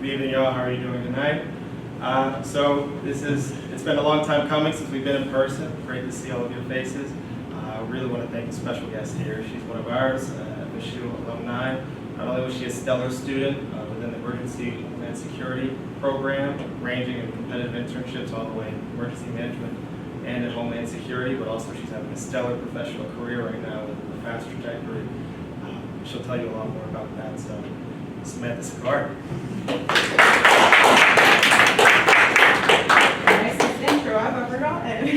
Good evening, y'all. How are you doing tonight? It's been a long time coming since we've been in person. Great to see all of your faces. I really want to thank the special guest here. She's one of ours, FSU alumni. Not only was she a stellar student within the Emergency Homeland Security Program, ranging in competitive internships all the way in emergency management and in Homeland Security, but also she's having a stellar professional career right now with a fast trajectory. She'll tell you a lot more about that. So, Samantha Sicard. Nicest intro I've ever gotten.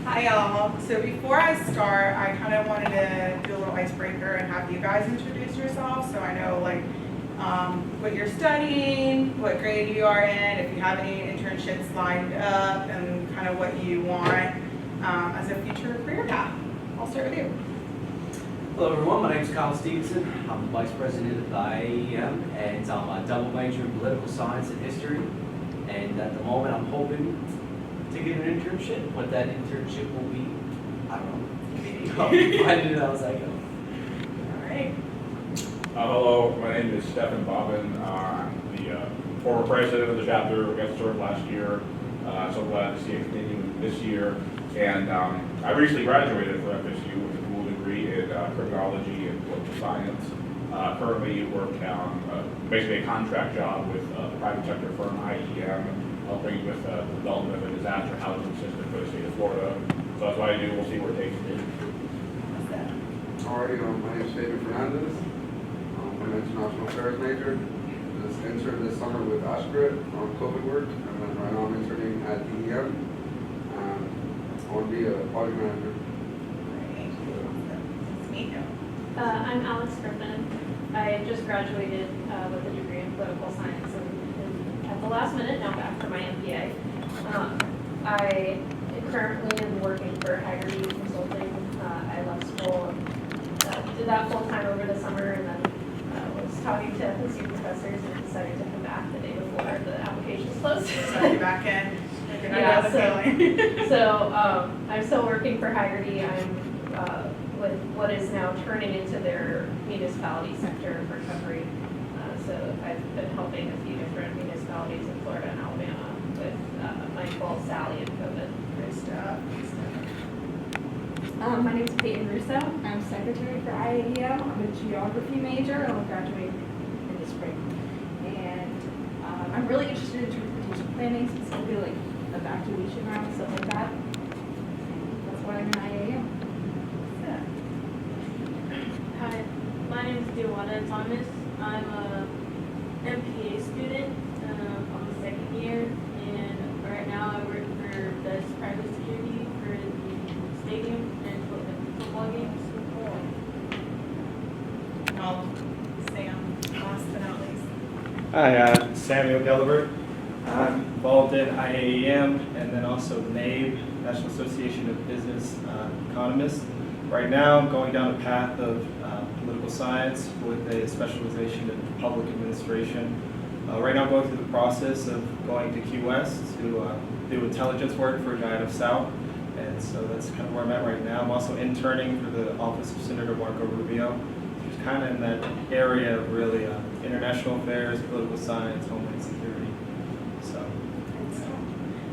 Hi y'all. So before I start, I kind of wanted to do a little icebreaker and have you guys introduce yourselves, so I know what you're studying, what grade you are in, if you have any internships lined up, and kind of what you want as a future career path. I'll start with you. Hello everyone, my name is Kyle Stevenson. I'm the Vice President of the IAEM, and I'm a double major in political science and history. And at the moment I'm hoping to get an internship. What that internship will be, I don't know. I'll find it out as I go. All right. Hello, my name is Stephen Bobbin. I'm the former president of the chapter. I got served last year. So glad to see it continuing this year. And I recently graduated from FSU with a dual degree in criminology and political science. Currently work on basically a contract job with the private sector firm IAEM, helping with the development of a disaster housing system for the state of Florida. So that's what I do. We'll see where it takes me. Alrighty, my name is David Fernandez. I'm an international affairs major. Just interned this summer with Undergrad on COVID work, and then right now I'm interning at D.E.O. I want to be a project manager. Great. Nice to meet you. I'm Alex Griffin. I just graduated with a degree in political science and at the last minute now back for my MBA. I currently am working for Haggerty Consulting. I left school and did that full time over the summer, and then was talking to FSU professors and decided to come back the day before the applications closed. So you're back in. Yeah, so I'm still working for Haggerty. I'm with what is now turning into their municipality sector of recovery. So I've been helping a few different municipalities in Florida and Alabama with Michael, Sally, and COVID. Great stuff. My name is Peyton Russo. I'm secretary for IAEM. I'm a geography major and I'll graduate in the spring. And I'm really interested in transportation planning, specifically like evacuation routes, stuff like that. That's why I'm in IAEM. Hi, my name is D.E.O Thomas. I'm a MPA student. I'm the second year, and right now I work for the private security for the stadium and for the football games. Sam, last but not least. Hi, Samuel Gelbert. I'm involved in IAEM and then also NABE, National Association of Business Economists. Right now, I'm going down a path of political science with a specialization in public administration. Right now, I'm going through the process of going to QS to do intelligence work for JIATF-S, and so that's kind of where I'm at right now. I'm also interning for the Office of Senator Marco Rubio, which is kind of in that area of really international affairs, political science, homeland security. So.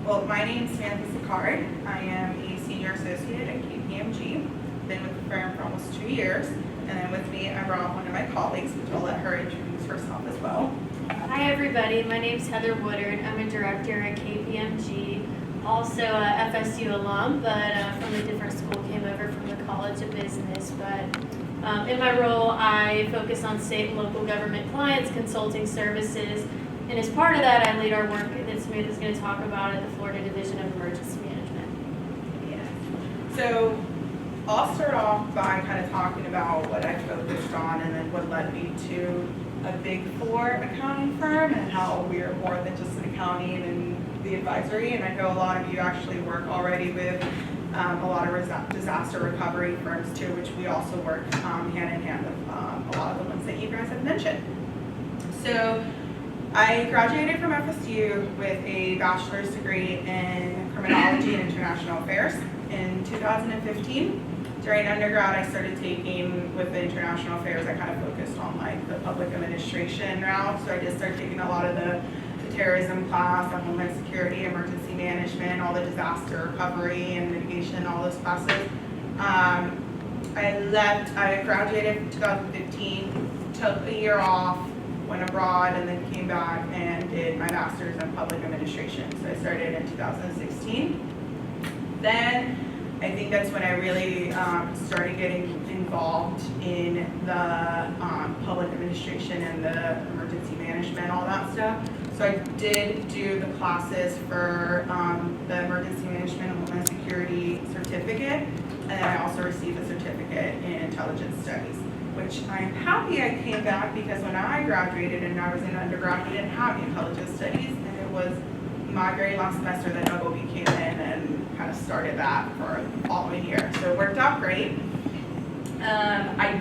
Well, my name is Samantha Sicard. I am a senior associate at KPMG. Been with the firm for almost 2 years. And then with me, I brought one of my colleagues, which I'll let her introduce herself as well. Hi everybody, my name is Heather Woodard. I'm a director at KPMG, also a FSU alum, but from a different school, came over from the College of Business. But in my role, I focus on state and local government clients, consulting services, and as part of that, I lead our work that Samantha is going to talk about at the Florida Division of Emergency Management. Yeah. So I'll start off by kind of talking about what I focused on and then what led me to a Big Four accounting firm and how we are more than just an accounting and the advisory. And I know a lot of you actually work already with a lot of disaster recovery firms too, which we also work hand in hand with a lot of the ones that you guys have mentioned. So I graduated from FSU with a bachelor's degree in criminology and international affairs in 2015. during undergrad, I started taking, with the international affairs, I kind of focused on like the public administration route. So I did start taking a lot of the terrorism class, the homeland security, emergency management, all the disaster recovery and mitigation, all those classes. I graduated in 2015, took a year off, went abroad, and then came back and did my master's in public administration. So I started in 2016. Then I think that's when I really started getting involved in the public administration and the emergency management, all that stuff. So I did do the classes for the emergency management and homeland security certificate, and then I also received a certificate in intelligence studies, which I'm happy I came back because when I graduated and I was in undergrad, we didn't have intelligence studies, and it was my very last semester that Ogilvy came in and kind of started that for the following year. So it worked out great. I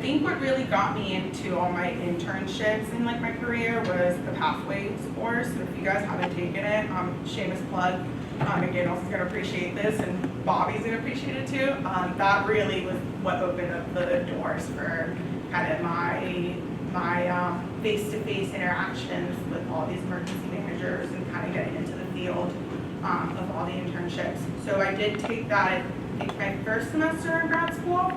think what really got me into all my internships in like my career was the Pathways course. So if you guys haven't taken it, shameless plug, again, also gonna appreciate this, and Bobby's gonna appreciate it too. That really was what opened up the doors for kind of my face-to-face interactions with all these emergency managers and kind of getting into the field of all the internships. So I did take that, I think, my first semester in grad school,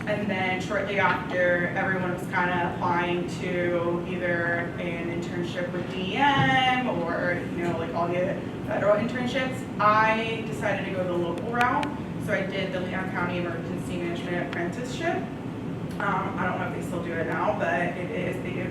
and then shortly after, everyone was kind of applying to either an internship with D.E.M or, you know, like all the federal internships. I decided to go the local route, so I did the Leon County Emergency Management Apprenticeship. I don't know if they still do it now, but it is, they do.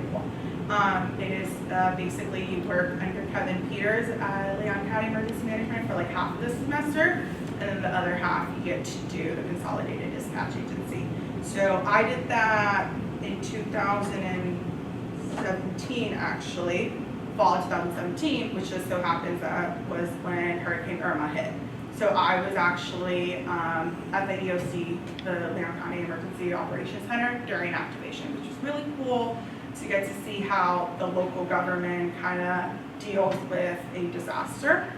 It is basically you work under Kevin Peters at Leon County Emergency Management for like half of the semester, and then the other half you get to do the Consolidated Dispatch Agency. So I did that in 2017 actually, fall of 2017, which just so happens that was when Hurricane Irma hit. So I was actually at the EOC, the Leon County Emergency Operations Center, during activation, which was really cool to get to see how the local government kind of deals with a disaster.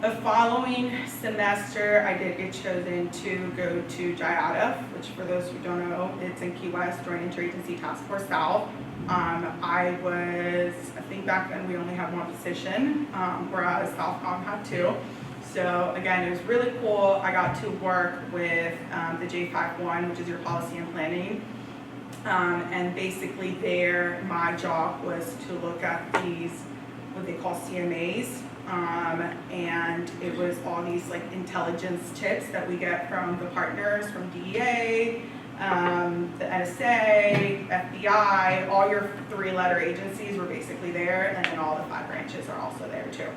The following semester, I did get chosen to go to JIATF, which for those who don't know, it's in Key West, Joint Interagency Task Force South. I think back then we only had one position, whereas Southcom had two. So again, it was really cool. I got to work with the J5-1, which is your policy and planning. And basically there, my job was to look at these, what they call CMAs. And it was all these like intelligence tips that we get from the partners, from DEA, the NSA, FBI, all your 3-letter agencies were basically there, and then all the 5 branches are also there too.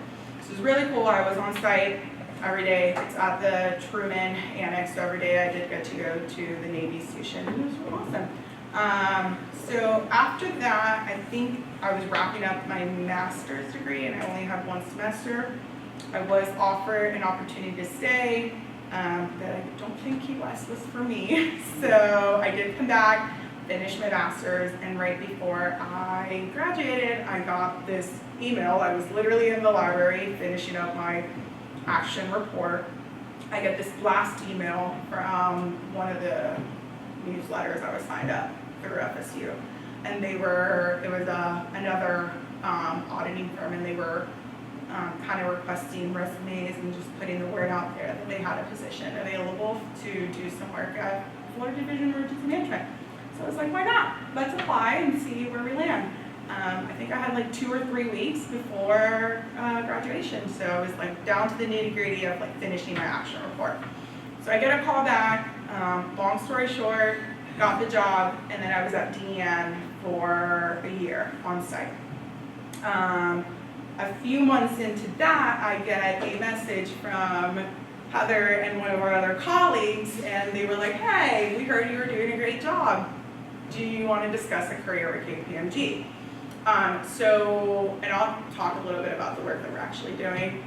So it was really cool. I was on site every day. It's at the Truman Annex, so every day I did get to go to the Navy station. It was really awesome. So after that, I think I was wrapping up my master's degree and I only had 1 semester. I was offered an opportunity to stay, but I don't think Key West was for me. So I did come back, finish my master's, and right before I graduated, I got this email. I was literally in the library finishing up my action report. I get this blast email from one of the newsletters I was signed up through FSU, and it was another auditing firm, and they were kind of requesting resumes and just putting the word out there that they had a position available to do some work at Florida Division of Emergency Management. So I was like, why not? Let's apply and see where we land. I think I had like 2 or 3 weeks before graduation, so I was like down to the nitty-gritty of like finishing my action report. So I get a call back. Long story short, got the job, and then I was at D.E.M for a year on site. A few months into that, I get a message from Heather and one of our other colleagues, and they were like, hey, we heard you were doing a great job. Do you want to discuss a career with KPMG? And I'll talk a little bit about the work that we're actually doing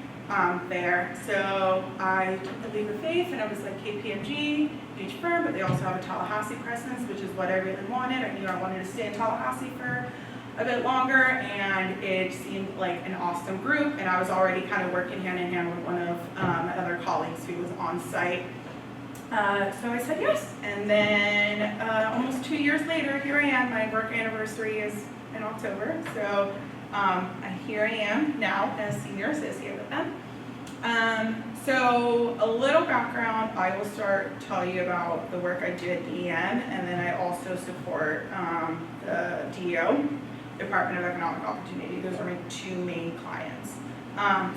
there. So I took the leap of faith, and I was like, KPMG, huge firm, but they also have a Tallahassee presence, which is what I really wanted. I knew I wanted to stay in Tallahassee for a bit longer, and it seemed like an awesome group, and I was already kind of working hand in hand with one of my other colleagues who was on site So I said yes, and then almost 2 years later, here I am. My work anniversary is in October, so here I am now as senior associate with them. So a little background, I will tell you about the work I do at D.E.M, and then I also support the D.E.O, Department of Economic Opportunity. Those are my two main clients.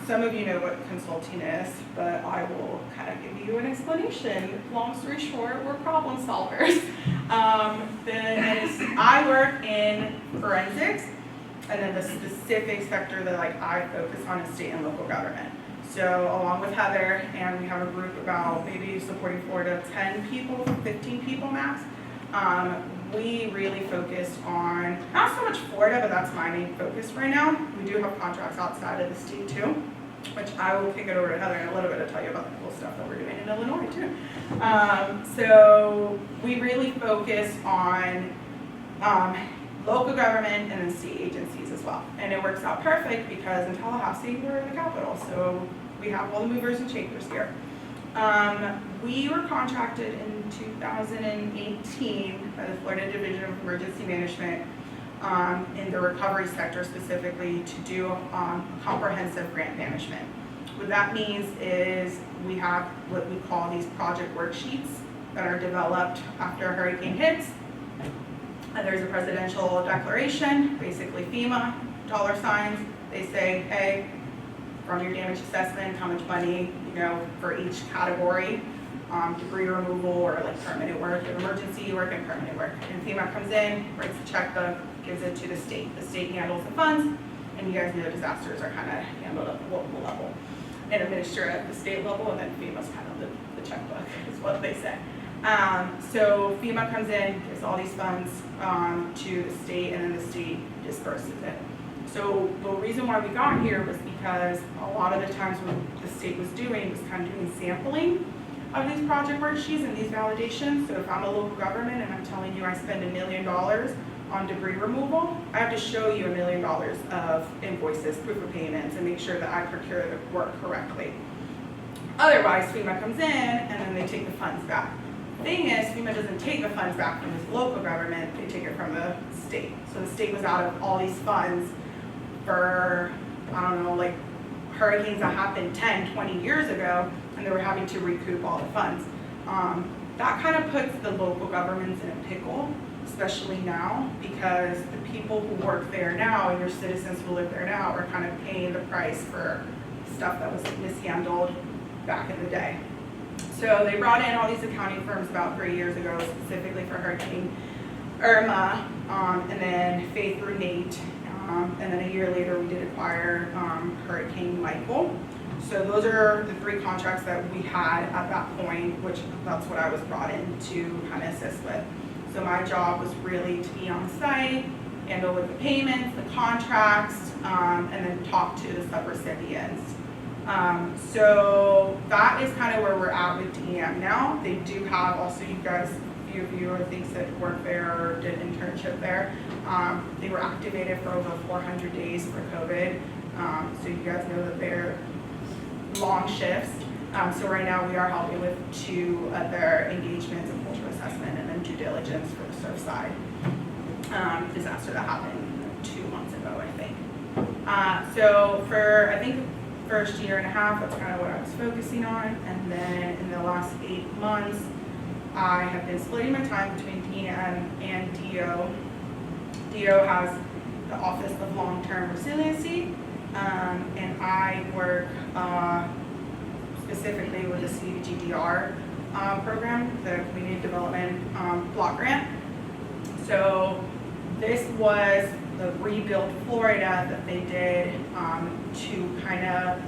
Some of you know what consulting is, but I will kind of give you an explanation. Long story short, we're problem solvers. I work in forensics, and then the specific sector that I focus on is state and local government. So along with Heather, and we have a group about maybe supporting 4 to 10 people, 15 people max. We really focus on, not so much Florida, but that's my main focus right now. We do have contracts outside of the state too, which I will kick it over to Heather in a little bit to tell you about the cool stuff that we're doing in Illinois too. So we really focus on local government and then state agencies as well. And it works out perfect because in Tallahassee, we're in the capital, so we have all the movers and shakers here. We were contracted in 2018 by the Florida Division of Emergency Management in the recovery sector specifically to do comprehensive grant management. What that means is we have what we call these project worksheets that are developed after a hurricane hits. There's a presidential declaration, basically FEMA, dollar signs. They say, hey, from your damage assessment, how much money, for each category, debris removal or permanent work, emergency work and permanent work. And FEMA comes in, writes the checkbook, gives it to the state. The state handles the funds, and you guys know disasters are kind of handled at the local level and administered at the state level, and then FEMA's kind of the checkbook is what they say. So FEMA comes in, gives all these funds to the state, and then the state disperses it. So the reason why we got here was because a lot of the times what the state was doing was kind of doing sampling of these project worksheets and these validations. So if I'm a local government and I'm telling you I spend $1 million on debris removal, I have to show you $1 million of invoices, proof of payments, and make sure that I procure the work correctly. Otherwise, FEMA comes in and then they take the funds back. The thing is, FEMA doesn't take the funds back from this local government, they take it from the state. So the state was out of all these funds for, hurricanes that happened 10, 20 years ago, and they were having to recoup all the funds. That kind of puts the local governments in a pickle, especially now, because the people who work there now and your citizens who live there now are kind of paying the price for stuff that was mishandled back in the day. So they brought in all these accounting firms about 3 years ago, specifically for Hurricane Irma, and then Faith through Nate, and then a year later we did acquire Hurricane Michael. So those are the 3 contracts that we had at that point, which that's what I was brought in to kind of assist with. So my job was really to be on site, handle with the payments, the contracts, and then talk to the subrecipients. So that is kind of where we're at with D.E.M. now. They do have also, you guys, a few of you I think said work there or did internship there. They were activated for over 400 days for COVID. So you guys know that they're long shifts. So right now we are helping with 2 other engagements of cultural assessment and then due diligence for the surf side disaster that happened 2 months ago, I think. So for, I think, first year and a half, that's kind of what I was focusing on. And then in the last 8 months, I have been splitting my time between D.E.M. and D.E.O. D.E.O. has the Office of Long-Term Resiliency, and I work specifically with the CGDR program, the Community Development Block Grant. So this was the Rebuild Florida that they did to kind of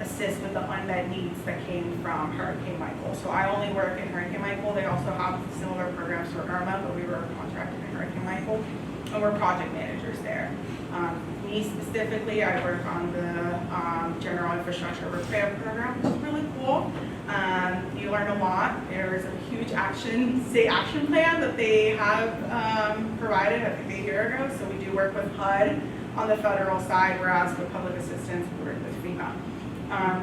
assist with the unmet needs that came from Hurricane Michael. So I only work in Hurricane Michael. They also have similar programs for Irma, but we were contracted in Hurricane Michael, and we're project managers there. Me specifically, I work on the General Infrastructure Repair Program, which is really cool. You learn a lot. There's a huge state action plan that they have provided, I think, a year ago. So we do work with HUD on the federal side, whereas with public assistance, we work with FEMA.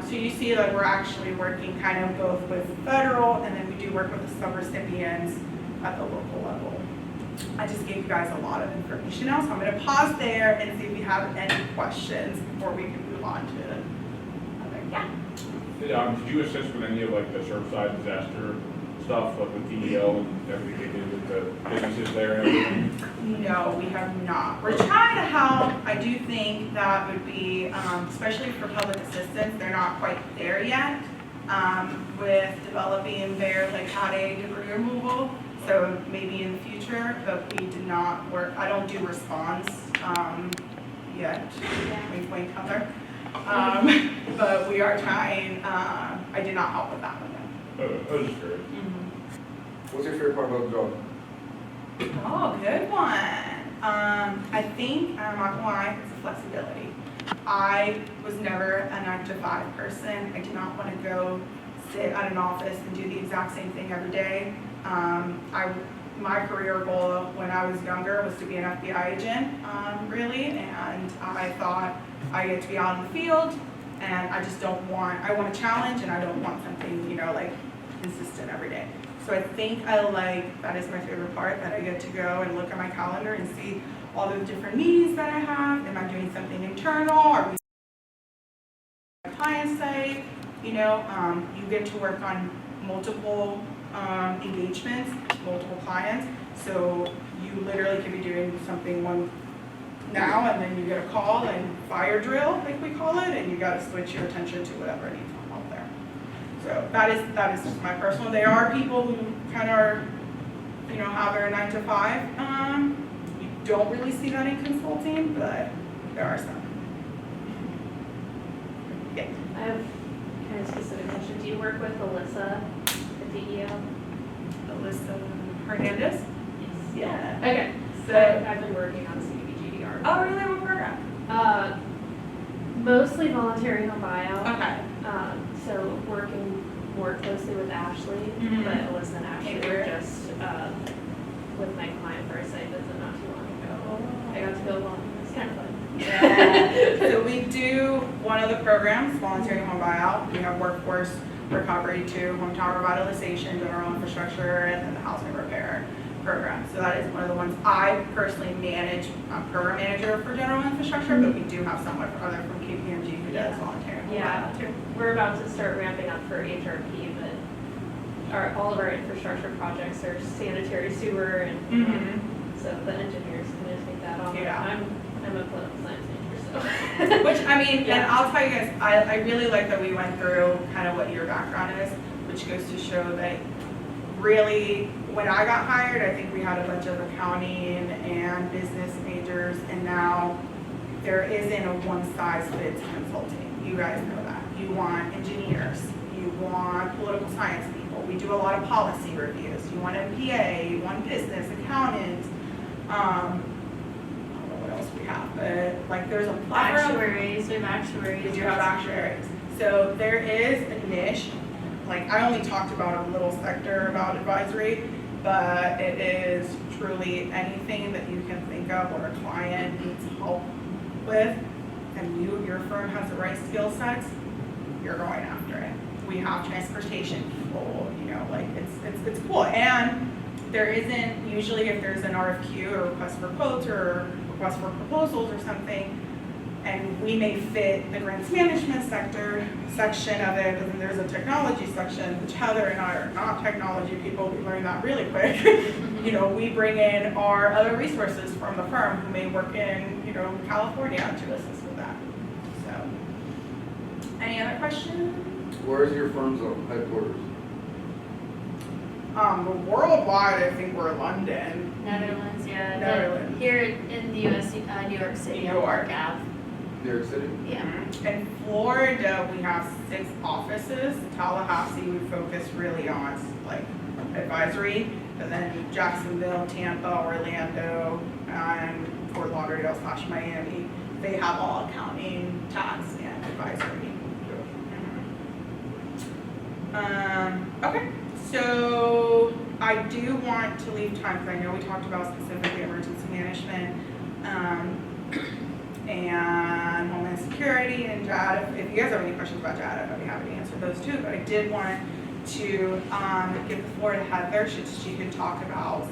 So you see that we're actually working kind of both with federal, and then we do work with the sub-recipients at the local level. I just gave you guys a lot of information now, so I'm going to pause there and see if you have any questions before we can move on to other. Yeah. Did you assist with any of like the Surfside disaster stuff, like with D.E.O and everything they did with the businesses there and everything? No, we have not. We're trying to help. I do think that would be, especially for public assistance, they're not quite there yet with developing their like Cat A debris removal. So maybe in the future, but we did not work. I don't do response yet. Wink, wink, Heather. But we are trying. I did not help with that one though. I was just curious. What's your favorite part about the job? Oh, good one. I think, I'm not gonna lie, it's the flexibility. I was never a 9-to-5 person. I did not want to go sit at an office and do the exact same thing every day. My career goal when I was younger was to be an FBI agent, really, and I thought I get to be out in the field, and I just don't want, I want a challenge, and I don't want something, you know, like consistent every day. So I think that is my favorite part, that I get to go and look at my calendar and see all the different meetings that I have. Am I doing something internal? Are we on the client site? You know, you get to work on multiple engagements, multiple clients. So you literally could be doing something one now, and then you get a call and fire drill, like we call it, and you got to switch your attention to whatever needs to come out there. So that is just my personal. There are people who kind of are, you know, have their 9-to-5. You don't really see that in consulting, but there are some. Yeah. I have kind of specific question. Do you work with Alyssa at D.E.O? Alyssa Hernandez? Yes. Yeah. Okay. So I've been working on CDBGDR. Oh, really? What program? Mostly voluntary home buyout. Okay. So working more closely with Ashley, Mhm. but Alyssa and Ashley Hey, were where? just with my client for a site visit not too long ago. I got to go along. It was kind of fun. Yeah. So we do one of the programs, voluntary home buyout. We have workforce recovery too, home tower revitalization, general infrastructure, and then the housing repair program. So that is one of the ones I personally manage. I'm program manager for general infrastructure, but we do have someone other from KPMG who does voluntary home Yeah. buyout too. We're about to start ramping up for HRP, but all of our infrastructure projects are sanitary sewer, and Mhm. so the engineers kind of take that on. Yeah. I'm a political science major, so. Which, I mean, Yeah. and I'll tell you guys, I really like that we went through kind of what your background is, which goes to show that really, when I got hired, I think we had a bunch of accounting and business majors, and now there isn't a one-size-fits consulting. You guys know that. You want engineers, you want political science people. We do a lot of policy reviews. You want MPA, you want business, accountants. I don't know what else we have, but like there's a plethora. Actuaries, we have actuaries. We do have actuaries. So there is a niche. Like I only talked about a little sector about advisory, but it is truly anything that you can think of where a client needs help with, and your firm has the right skill sets, you're going after it. We have transportation people, you know, like it's cool. And there isn't, usually if there's an RFQ or request for quotes or request for proposals or something, and we may fit the grants management section of it, but then there's a technology section, which Heather and I are not technology people, we learned that really quick. You know, we bring in our other resources from the firm who may work in, you know, California to assist with that. So, any other questions? Where is your firm's headquarters? Worldwide, I think we're London. Netherlands, yeah. Netherlands. Here in the US, New York City, New on York. Park Ave. New York City? Yeah. In Florida, we have 6 offices. Tallahassee, we focus really on like advisory, and then Jacksonville, Tampa, Orlando, and Fort Lauderdale / Miami. They have all accounting, tax, and advisory. Okay, so I do want to leave time, because I know we talked about specifically emergency management. and Homeland Security and JIATF. If you guys have any questions about JIATF, I'd be happy to answer those too. But I did want to give the floor to Heather so she could talk about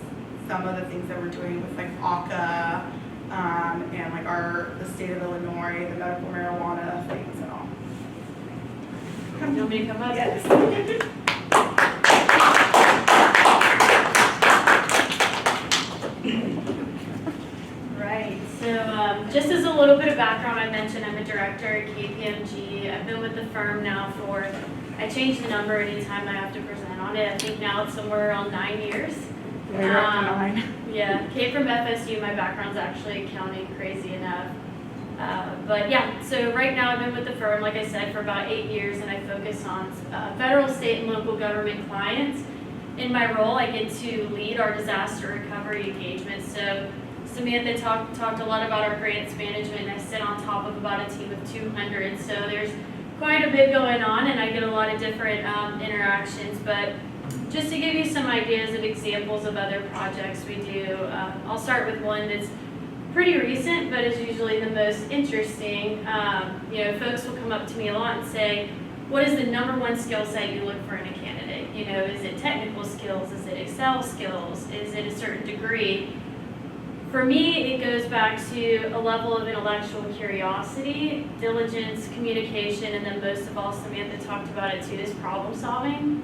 some of the things that we're doing with like ACA and like the state of Illinois, the medical marijuana things and all. You want me to come up? Yes. Right, so just as a little bit of background, I mentioned I'm a director at KPMG. I've been with the firm now I change the number anytime I have to present on it. I think now it's somewhere around 9 years. You're up to 9. Yeah, came from FSU. My background's actually accounting, crazy enough. But yeah, so right now I've been with the firm, like I said, for about 8 years, and I focus on federal, state, and local government clients. In my role, I get to lead our disaster recovery engagement. So Samantha talked a lot about our grants management, and I sit on top of about a team of 200. So there's quite a bit going on, and I get a lot of different interactions. But just to give you some ideas of examples of other projects we do, I'll start with one that's pretty recent, but is usually the most interesting. Folks will come up to me a lot and say, what is the #1 skill set you look for in a candidate? Is it technical skills? Is it Excel skills? Is it a certain degree? For me, it goes back to a level of intellectual curiosity, diligence, communication, and then most of all, Samantha talked about it too, is problem solving.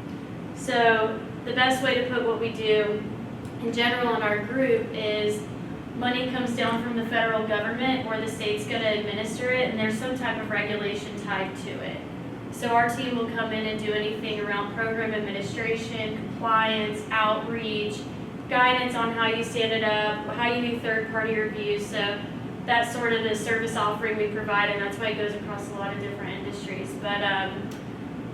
So the best way to put what we do in general in our group is money comes down from the federal government or the state's going to administer it, and there's some type of regulation tied to it. So our team will come in and do anything around program administration, compliance, outreach, guidance on how you stand it up, how you do third-party reviews. So that's sort of the service offering we provide, and that's why it goes across a lot of different industries. But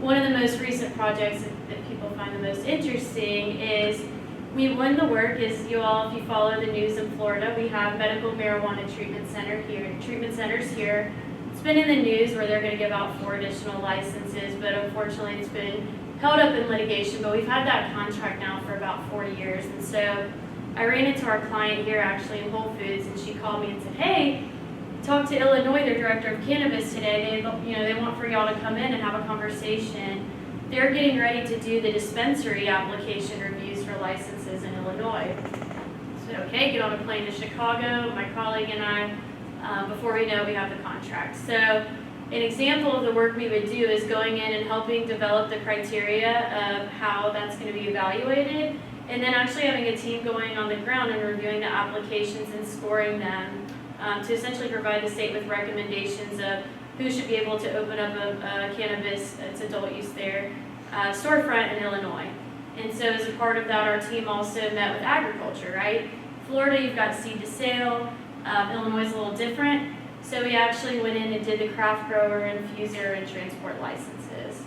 one of the most recent projects that people find the most interesting is we won the work. If you follow the news in Florida, we have medical marijuana treatment centers here. It's been in the news where they're going to give out 4 additional licenses, but unfortunately it's been held up in litigation. But we've had that contract now for about 4 years, and so I ran into our client here actually in Whole Foods, and she called me and said, "Hey, talked to Illinois, their director of Cannabis today. They want for y'all to come in and have a conversation. They're getting ready to do the dispensary application reviews for licenses in Illinois." I said, "Okay, get on a plane to Chicago." My colleague and I, before we know, we have the contract. So an example of the work we would do is going in and helping develop the criteria of how that's going to be evaluated, and then actually having a team going on the ground and reviewing the applications and scoring them to essentially provide the state with recommendations of who should be able to open up a cannabis, it's adult use there, storefront in Illinois. And so as a part of that, our team also met with agriculture, right? Florida, you've got seed to sale. Illinois is a little different. So we actually went in and did the craft grower, infuser, and transport licenses.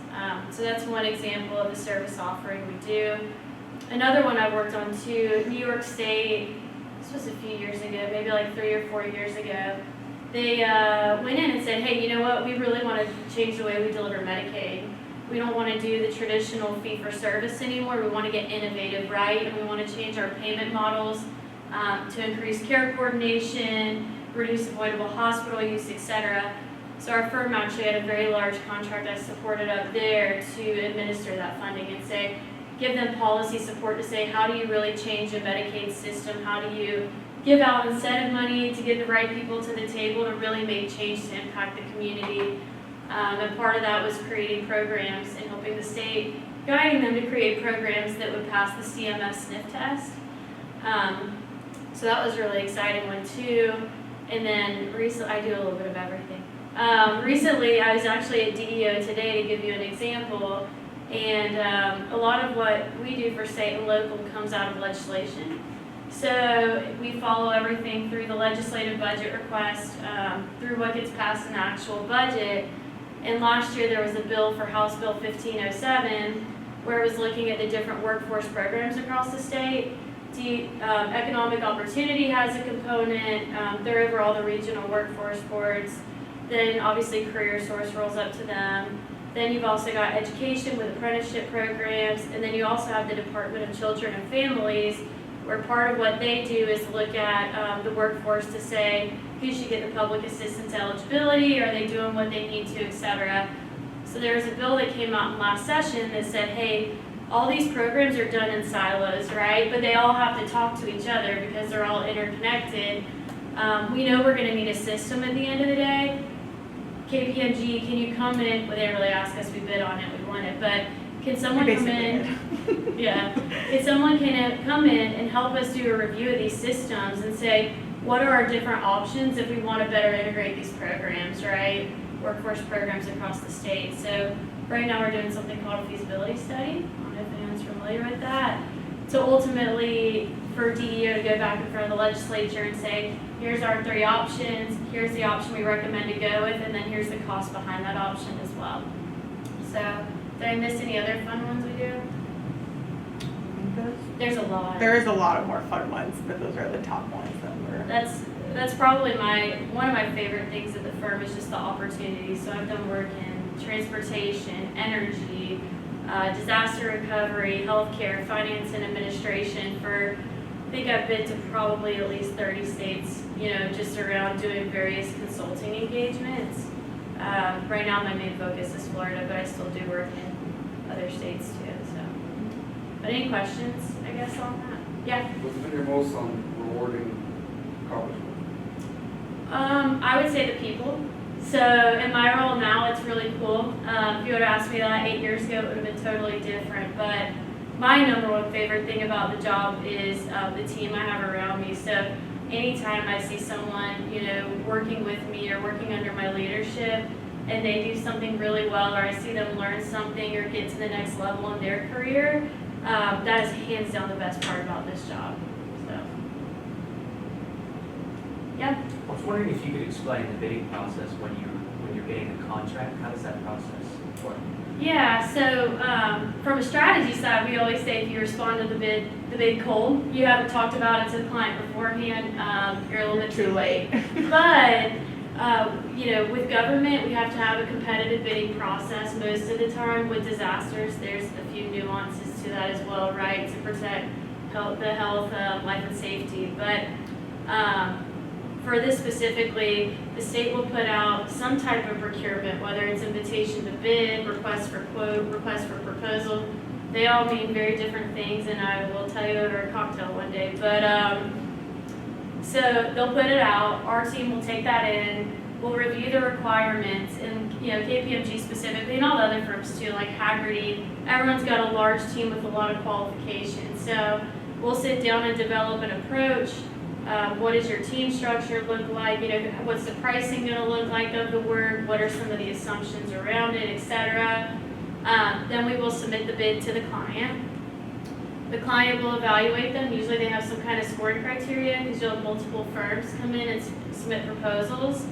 So that's one example of the service offering we do. Another one I worked on too, New York State, this was a few years ago, maybe like 3 or 4 years ago. They went in and said, "Hey, you know what, we really want to change the way we deliver Medicaid. We don't want to do the traditional fee-for-service anymore. We want to get innovative, right? And we want to change our payment models to increase care coordination, reduce avoidable hospital use, etc." So our firm actually had a very large contract I supported up there to administer that funding and give them policy support to say, how do you really change a Medicaid system? How do you give out incentive money to get the right people to the table to really make change to impact the community? And part of that was creating programs and helping the state, guiding them to create programs that would pass the CMS sniff test. So that was a really exciting one too. And then recently, I do a little bit of everything. Recently, I was actually at D.E.O today to give you an example. And a lot of what we do for state and local comes out of legislation. So we follow everything through the legislative budget request, through what gets passed in the actual budget. And last year there was a bill for House Bill 1507 where it was looking at the different workforce programs across the state. Economic Opportunity has a component, they're over all the regional workforce boards. Then obviously Career Source rolls up to them. Then you've also got education with apprenticeship programs, and then you also have the Department of Children and Families, where part of what they do is look at the workforce to say, who should get the public assistance eligibility, are they doing what they need to, et cetera. So there was a bill that came out in last session that said, hey, all these programs are done in silos, right? But they all have to talk to each other because they're all interconnected. We know we're gonna need a system at the end of the day. KPMG, can you come in, well, they didn't really ask us, we bid on it, we won it, but can someone come in? Yeah, can someone come in and help us do a review of these systems and say, what are our different options if we want to better integrate these programs, right? Workforce programs across the state. So right now we're doing something called a feasibility study. I don't know if anyone's familiar with that. So ultimately, for DEO to go back in front of the legislature and say, here's our 3 options, here's the option we recommend to go with, and then here's the cost behind that option as well. So, did I miss any other fun ones we do? There's a lot. There is a lot of more fun ones, but those are the top ones that we're. That's probably one of my favorite things at the firm is just the opportunity. So I've done work in transportation, energy, disaster recovery, healthcare, finance and administration for, I think I've been to probably at least 30 states, just around doing various consulting engagements. Right now my main focus is Florida, but I still do work in other states too, so. But any questions, I guess, on that? Yeah? What's been your most rewarding accomplishment? I would say the people. So in my role now, it's really cool. If you would have asked me that 8 years ago, it would have been totally different. But my number one favorite thing about the job is the team I have around me. So anytime I see someone, working with me or working under my leadership, and they do something really well, or I see them learn something or get to the next level in their career, that is hands down the best part about this job. So, yeah. I was wondering if you could explain the bidding process when you're getting a contract. How does that process work? Yeah, so from a strategy side, we always say if you respond to the bid cold, you haven't talked about it to the client beforehand, you're a little bit too late. But with government, we have to have a competitive bidding process most of the time. With disasters, there's a few nuances to that as well, right, to protect the health, life and safety. But for this specifically, the state will put out some type of procurement, whether it's invitation to bid, request for quote, request for proposal. They all mean very different things, and I will tell you over a cocktail one day. But so they'll put it out. Our team will take that in. We'll review the requirements, and KPMG specifically, and all the other firms too, like Haggerty. Everyone's got a large team with a lot of qualifications. So we'll sit down and develop an approach. What does your team structure look like? What's the pricing going to look like of the work? What are some of the assumptions around it, etc. Then we will submit the bid to the client. The client will evaluate them. Usually they have some kind of scoring criteria because you'll have multiple firms come in and submit proposals.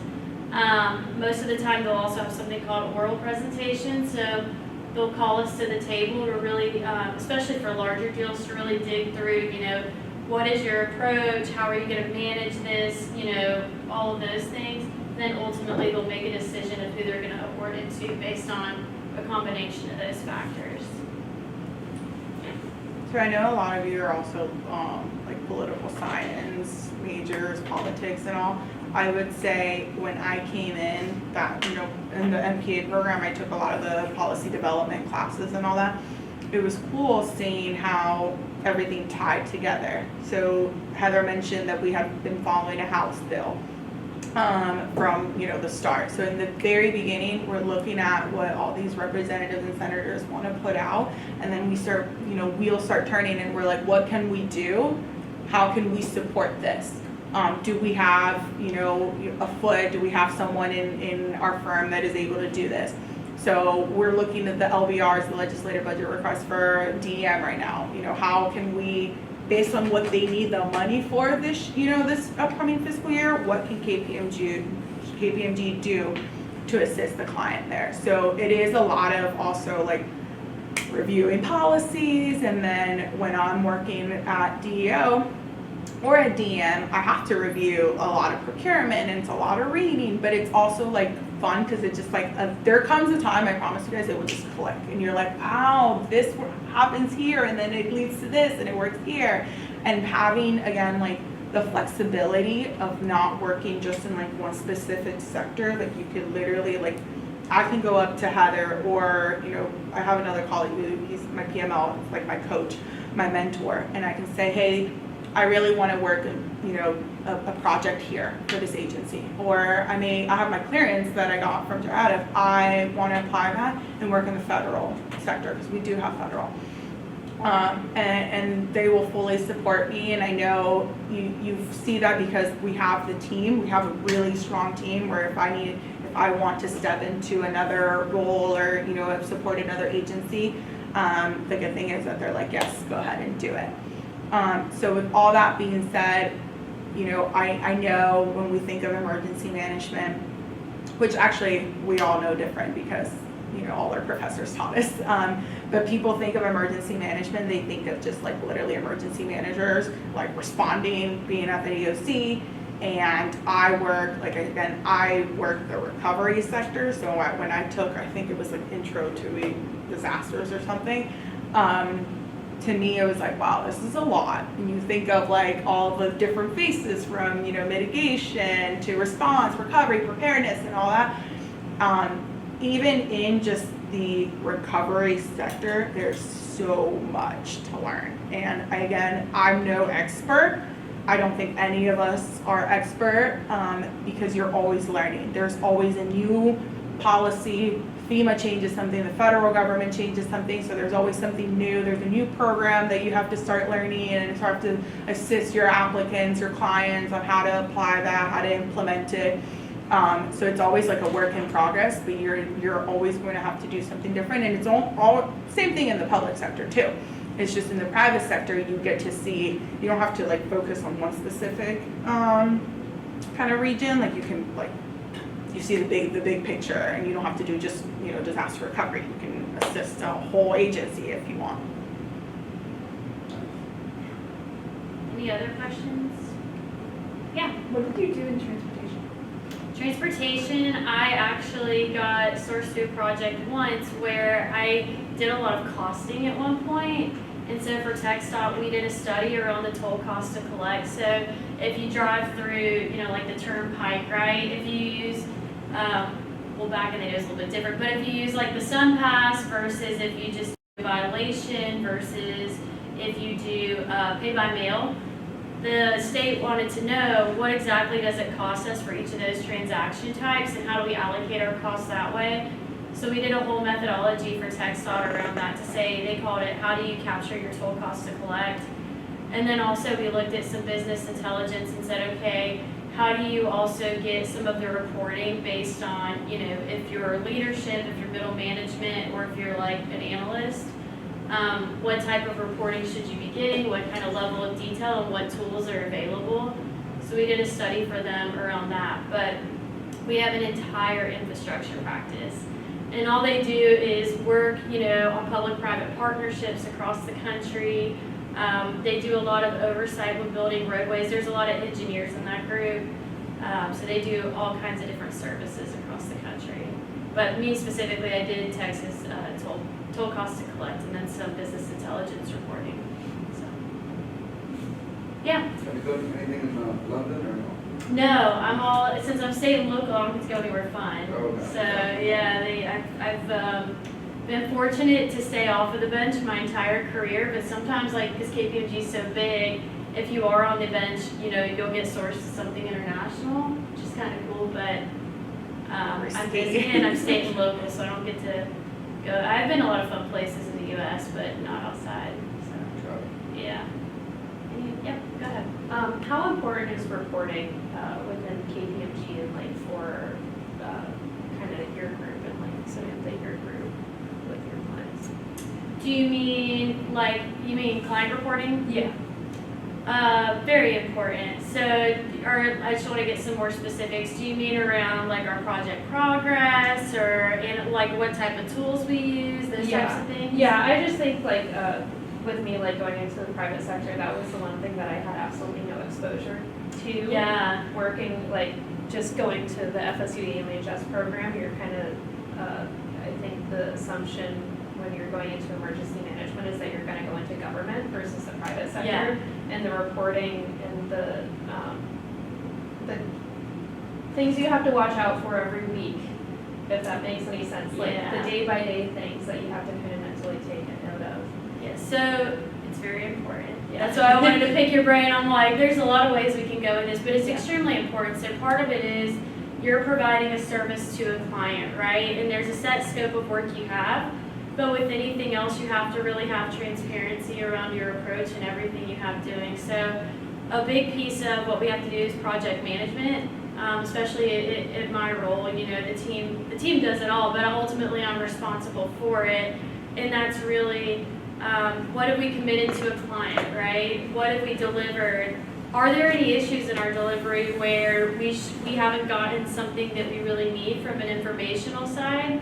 Most of the time they'll also have something called oral presentation. So they'll call us to the table to really, especially for larger deals, to really dig through, what is your approach? How are you going to manage this? All of those things. Then ultimately they'll make a decision of who they're going to award it to based on a combination of those factors. So I know a lot of you are also like political science majors, politics and all. I would say when I came in that, in the MPA program, I took a lot of the policy development classes and all that. It was cool seeing how everything tied together. So Heather mentioned that we have been following a House bill from the start. So in the very beginning, we're looking at what all these representatives and senators want to put out, and then we start, wheels start turning, and we're like, what can we do? How can we support this? Do we have a foot? Do we have someone in our firm that is able to do this? So we're looking at the LBRs, the legislative budget request for DEM right now. How can we, based on what they need the money for this, this upcoming fiscal year, what can KPMG do to assist the client there? So it is a lot of also like reviewing policies, and then when I'm working at DEO or at DEM, I have to review a lot of procurement, and it's a lot of reading, but it's also like fun because it's just like there comes a time, I promise you guys, it will just click, and you're like, wow, this happens here, and then it leads to this, and it works here. And having, again, like the flexibility of not working just in like one specific sector. Like you could literally like, I can go up to Heather, or, you know, I have another colleague who, he's my PML, like my coach, my mentor, and I can say, hey, I really want to work in, you know, a project here for this agency. Or I have my clearance that I got from JIATF, I want to apply that and work in the federal sector, because we do have federal. And they will fully support me, and I know you see that because we have the team. We have a really strong team where if I want to step into another role, or, you know, support another agency, the good thing is that they're like, yes, go ahead and do it. So with all that being said, you know, I know when we think of emergency management, which actually we all know different because, you know, all our professors taught us, but people think of emergency management, they think of just like literally emergency managers, like responding, being at the DOC, and I work the recovery sector. So when I took, I think it was like intro to disasters or something, to me it was like, wow, this is a lot. And you think of like all the different phases from, you know, mitigation to response, recovery, preparedness, and all that. Even in just the recovery sector, there's so much to learn. And again, I'm no expert. I don't think any of us are expert, because you're always learning. There's always a new policy. FEMA changes something, the federal government changes something, so there's always something new. There's a new program that you have to start learning, and start to assist your applicants, your clients on how to apply that, how to implement it. So it's always like a work in progress, but you're always going to have to do something different. And it's all same thing in the public sector too. It's just in the private sector, you get to see, you don't have to like focus on one specific kind of region. Like you can like, you see the big picture, and you don't have to do just, you know, disaster recovery. You can assist a whole agency if you want. Any other questions? Yeah. What did you do in transportation? Transportation, I actually got sourced to a project once where I did a lot of costing at one point. And so for TechStop, we did a study around the toll cost to collect. So if you drive through, you know, like the turnpike, right? If you use, well, back in the day it was a little bit different, but if you use like the Sun Pass versus if you just do violation versus if you do pay by mail, the state wanted to know what exactly does it cost us for each of those transaction types, and how do we allocate our costs that way. So we did a whole methodology for TechStop around that to say, they called it, how do you capture your toll cost to collect? And then also we looked at some business intelligence and said, okay, how do you also get some of the reporting based on, you know, if you're leadership, if you're middle management, or if you're like an analyst, what type of reporting should you be getting, what kind of level of detail, and what tools are available. So we did a study for them around that, but we have an entire infrastructure practice. And all they do is work, you know, on public-private partnerships across the country. They do a lot of oversight with building roadways. There's a lot of engineers in that group. So they do all kinds of different services across the country. But me specifically, I did Texas toll cost to collect, and then some business intelligence reporting. So, yeah. Have you done anything in London or no? No, I'm all, since I'm state and local, I don't get to go anywhere fun. Okay. So yeah, I've been fortunate to stay off of the bench my entire career, but sometimes, like, because KPMG is so big, if you are on the bench, you know, you'll get sourced to something international, which is kind of cool, but I'm busy and I'm state and local, so I don't get to go. I've been to a lot of fun places in the U.S., but not outside, so yeah. Yep, go ahead. How important is reporting within KPMG and like for kind of your group and like Samantha, your group with your clients? Do you mean client reporting? Yeah. Very important. So, or I just want to get some more specifics. Do you mean around like our project progress, or like what type of tools we use, those types of things? Yeah, I just think like with me like going into the private sector, that was the one thing that I had absolutely no exposure to. Yeah. Working like just going to the FSU EMHS program, you're kind of I think the assumption when you're going into emergency management is that you're going to go into government versus the private sector. Yeah. and the reporting and the things you have to watch out for every week, if that makes any sense. Like Yeah. the day-by-day things that you have to kind of mentally take a note of. Yeah, so it's very important. Yeah. That's why I wanted to pick your brain. I'm like, there's a lot of ways we can go with this, but it's Yeah. extremely important. So part of it is you're providing a service to a client, right? And there's a set scope of work you have, but with anything else, you have to really have transparency around your approach and everything you have doing. So a big piece of what we have to do is project management. Especially in my role, you know, the team does it all, but ultimately I'm responsible for it. And that's really, what have we committed to a client, right? What have we delivered? Are there any issues in our delivery where we haven't gotten something that we really need from an informational side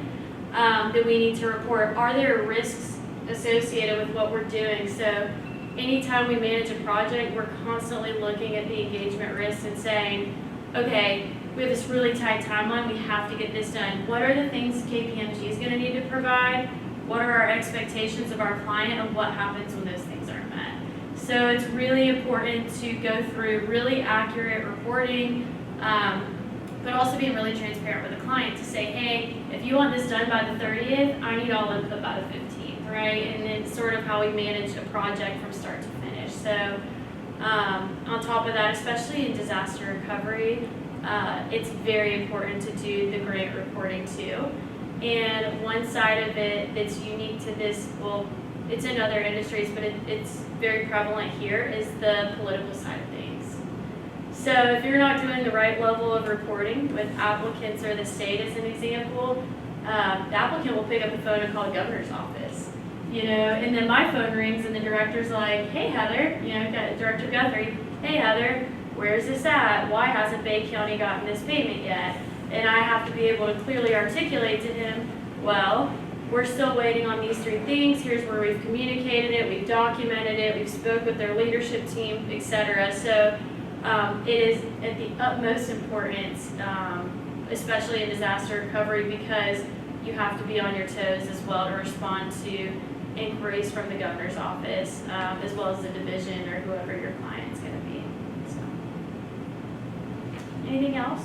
that we need to report? Are there risks associated with what we're doing? So anytime we manage a project, we're constantly looking at the engagement risks and saying, okay, we have this really tight timeline, we have to get this done. What are the things KPMG is going to need to provide? What are our expectations of our client, and what happens when those things aren't met? So it's really important to go through really accurate reporting, but also being really transparent with the client to say, hey, if you want this done by the 30th, I need all input by the 15th, right? And it's sort of how we manage a project from start to finish. So on top of that, especially in disaster recovery, it's very important to do the grant reporting too. And one side of it that's unique to this, well, it's in other industries, but it's very prevalent here, is the political side of things. So if you're not doing the right level of reporting with applicants or the state as an example, the applicant will pick up the phone and call the governor's office. You know, and then my phone rings and the director's like, hey Heather, you know, Director Guthrie, hey Heather, where's this at? Why hasn't Bay County gotten this payment yet? And I have to be able to clearly articulate to him, well, we're still waiting on these 3 things. Here's where we've communicated it, we've documented it, we've spoke with their leadership team, etc. So it is at the utmost importance, especially in disaster recovery, because you have to be on your toes as well to respond to inquiries from the governor's office, as well as the division or whoever your client's going to be. So, anything else?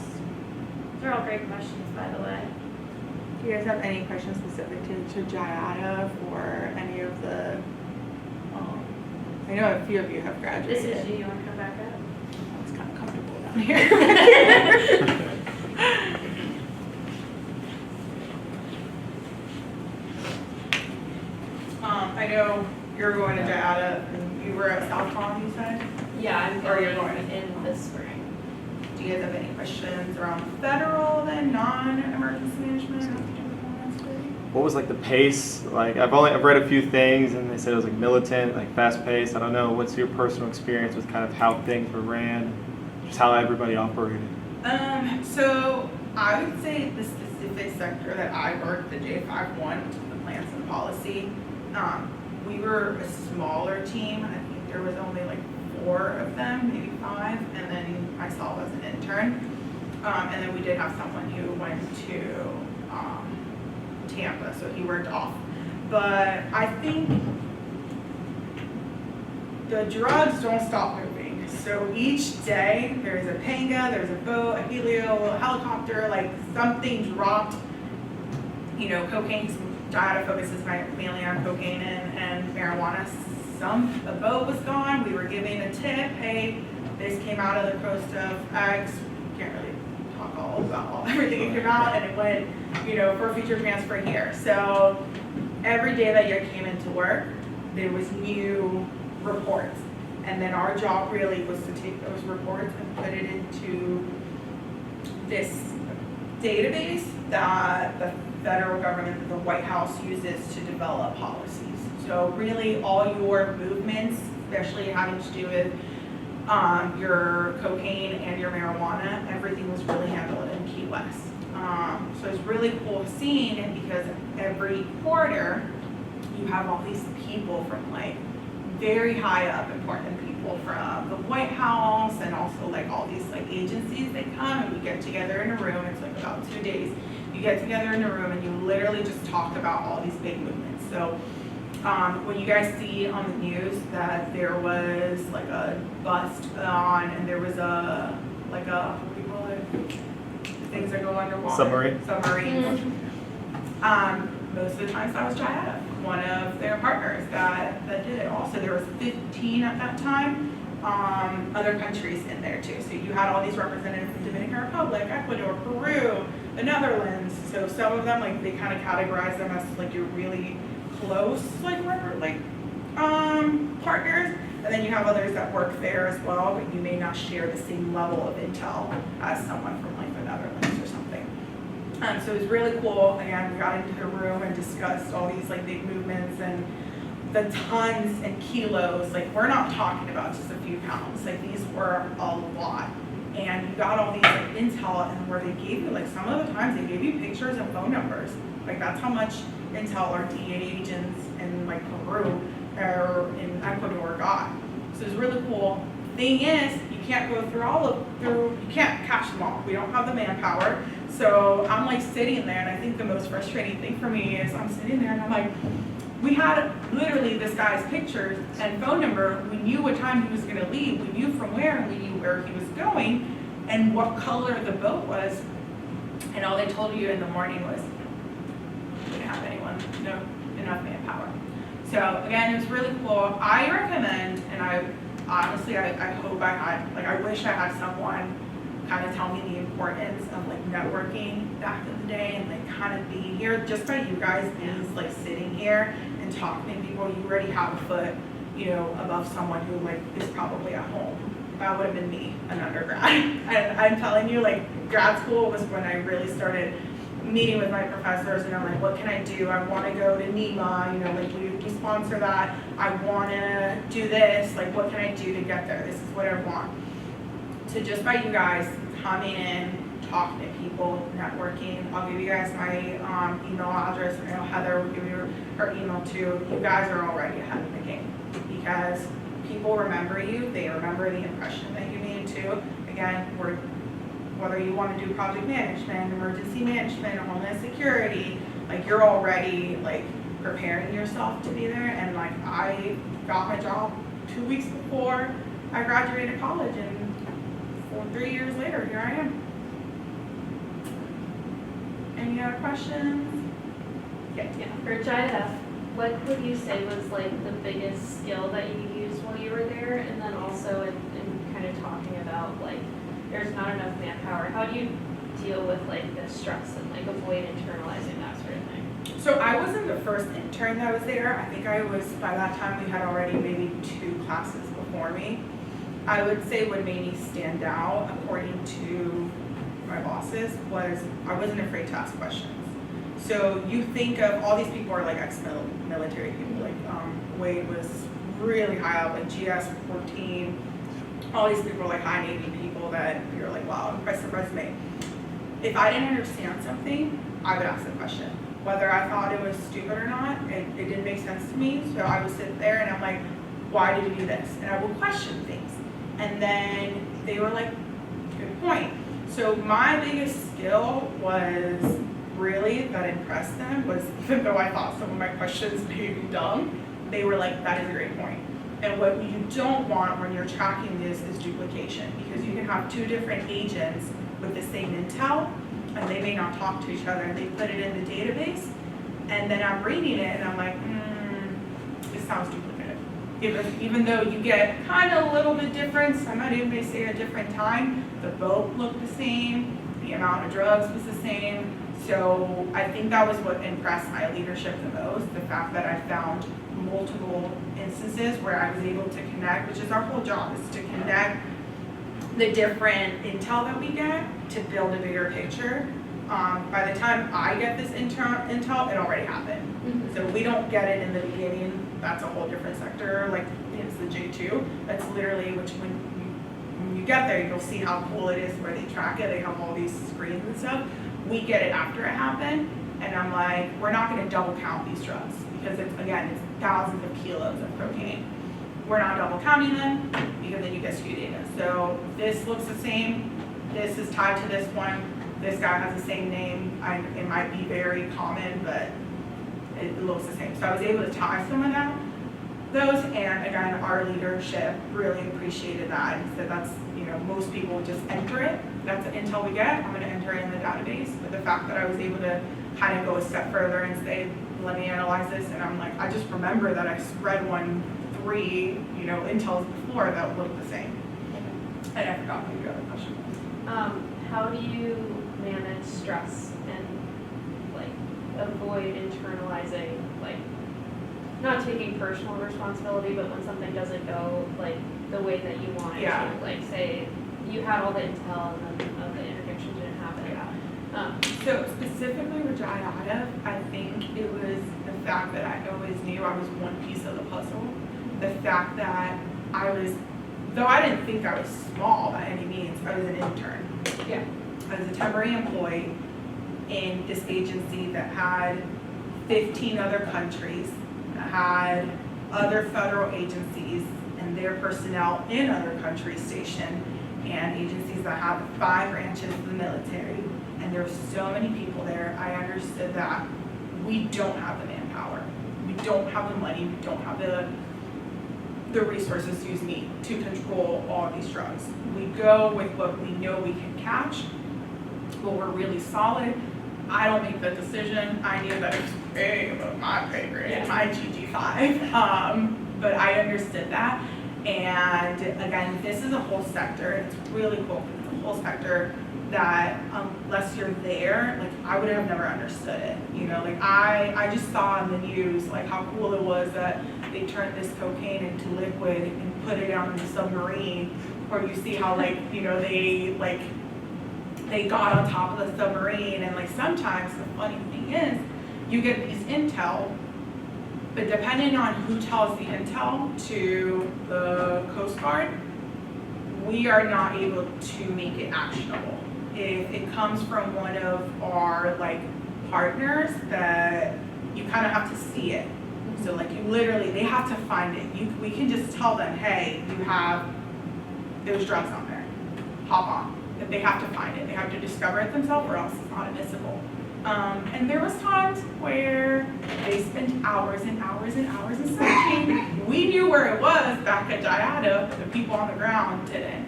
They're all great questions, by the way. Do you guys have any questions specific to JIATF or any of the, I know a few of you have graduated. This is you. You want to come back up? It's kind of comfortable down here. I know you're going to JIATF and you were at South Palm, you said? Yeah, I'm Or you're going going in the spring. Do you guys have any questions around federal then, non-emergency management? What was like the pace? Like I've read a few things and they said it was like militant, like fast paced. I don't know. What's your personal experience with kind of how things were ran, just how everybody operated? So I would say the specific sector that I worked, the J5-1, the plans and policy, we were a smaller team. I think there was only like 4 of them, maybe 5, and then myself as an intern. And then we did have someone who went to Tampa, so he worked off. But I think the drugs don't stop moving. So each day there's a panga, there's a boat, a helio, a helicopter, like something dropped. You know, cocaine, JIATF focuses mainly on cocaine and marijuana. A boat was gone, we were giving a tip, hey, this came out of the coast of X, can't really talk all about everything that came out, and it went, you know, for future transfer here. So every day that you came into work, there was new reports. And then our job really was to take those reports and put it into this database that the federal government, the White House, uses to develop policies. So really all your movements, especially having to do with your cocaine and your marijuana, everything was really handled in Key West. So it's really cool seeing it because every quarter you have all these people from like very high up important people from the White House and also like all these like agencies that come and we get together in a room. It's like about 2 days. You get together in a room and you literally just talk about all these big movements. So When you guys see on the news that there was like a bust on, and there was a, like a, what do you call it? Things that go underwater. Submarine. Submarines. Most of the times that was JIATF, one of their partners that did it. Also, there was 15 at that time, other countries in there too. So you had all these representatives from Dominican Republic, Ecuador, Peru, the Netherlands. So some of them, like, they kind of categorize them as like your really close, like partners. And then you have others that work there as well, but you may not share the same level of intel as someone from like the Netherlands or something. So it was really cool. Again, we got into the room and discussed all these like big movements and the tons and kilos. Like, we're not talking about just a few pounds. Like, these were a lot. And you got all these like intel, and where they gave you, like, some of the times they gave you pictures and phone numbers. Like, that's how much intel our DEA agents in like Peru or in Ecuador got. So it's really cool. Thing is, you can't go through you can't catch them all. We don't have the manpower. So I'm like sitting there, and I think the most frustrating thing for me is I'm sitting there and I'm like, we had literally this guy's pictures and phone number. We knew what time he was going to leave. We knew from where, and we knew where he was going and what color the boat was. And all they told you in the morning was, we didn't have anyone, no, enough manpower. So again, it was really cool. I recommend, and I honestly, I hope I had, like, I wish I had someone kind of tell me the importance of like networking back in the day, and like kind of being here. Just by you guys being like sitting here and talking to people, you already have a foot, you know, above someone who like is probably at home. That would have been me, an undergrad. And I'm telling you, like, grad school was when I really started meeting with my professors, and I'm like, what can I do? I want to go to NEMA, you know, like we sponsor that. I want to do this, like, what can I do to get there? This is what I want. So just by you guys coming in, talking to people, networking, I'll give you guys my email address. I know Heather will give you her email too. You guys are already ahead of the game because people remember you. They remember the impression that you made too. Again, whether you want to do project management, emergency management, homeland security, like, you're already like preparing yourself to be there. And like, I got my job 2 weeks before I graduated college, and 3 years later, here I am. Any other questions? Yeah, for JIATF, what would you say was like the biggest skill that you used while you were there? And then also in kind of talking about like, there's not enough manpower. How do you deal with like the stress and like avoid internalizing that sort of thing? So I wasn't the first intern that was there. I think I was, by that time we had already maybe 2 classes before me. I would say what made me stand out, according to my bosses, was I wasn't afraid to ask questions. So you think of all these people are like ex-military people, like Wade was really high up, like GS-14, all these people are like high Navy people that you're like, wow, impressive resume. If I didn't understand something, I would ask a question. Whether I thought it was stupid or not, it didn't make sense to me, so I would sit there and I'm like, why did you do this? And I would question things. And then they were like, good point. So my biggest skill was really, that impressed them, was even though I thought some of my questions may be dumb, they were like, that is a great point. And what you don't want when you're tracking this is duplication, because you can have 2 different agents with the same intel, and they may not talk to each other, and they put it in the database, and then I'm reading it, and I'm like, this sounds duplicative. Even though you get kind of a little bit difference, I might even say a different time, the boat looked the same, the amount of drugs was the same. So I think that was what impressed my leadership the most, the fact that I found multiple instances where I was able to connect, which is our whole job, is to connect the different intel that we get to build a bigger picture. By the time I get this intel, it already happened. Mm-hmm. So we don't get it in the beginning. That's a whole different sector, like it's the J2. That's literally, which when you get there, you'll see how cool it is where they track it. They have all these screens and stuff. We get it after it happened, and I'm like, we're not going to double count these drugs because it's thousands of kilos of cocaine. We're not double counting them because then you get SKU data. So this looks the same. This is tied to this one. This guy has the same name. It might be very common, but it looks the same. So I was able to tie some of those, and again, our leadership really appreciated that and said that's, most people just enter it. That's the intel we get. I'm going to enter it in the database. But the fact that I was able to kind of go a step further and say, let me analyze this, and I'm like, I just remember that I read 3, intels before that looked the same. And I forgot what your other question was. How do you manage stress and avoid internalizing, not taking personal responsibility, but when something doesn't go the way that you want it to, say you had all the intel and then the interdiction didn't happen. So specifically with JIATF, I think it was the fact that I always knew I was one piece of the puzzle. The fact that though I didn't think I was small by any means, I was an intern. Yeah. I was a temporary employee in this agency that had 15 other countries, that had other federal agencies and their personnel in other countries stationed, and agencies that have 5 branches of the military. And there were so many people there. I understood that we don't have the manpower, we don't have the money, we don't have the resources to control all these drugs. We go with what we know we can catch, but we're really solid. I don't make the decision. I knew that it was way above my pay grade, my GG5, but I understood that. And again, this is a whole sector. It's really cool. It's a whole sector that unless you're there, I would have never understood it. I just saw in the news how cool it was that they turned this cocaine into liquid and put it down in the submarine, or you see how they got on top of the submarine, and sometimes the funny thing is you get these intel, but depending on who tells the intel to the Coast Guard, we are not able to make it actionable. If it comes from one of our partners, that you kind of have to see it. So you literally, they have to find it. We can just tell them, hey, there's drugs on there, hop on. But they have to find it. They have to discover it themselves, or else it's not admissible. And there was times where they spent hours and hours and hours in searching. We knew where it was back at JIATF, but the people on the ground didn't.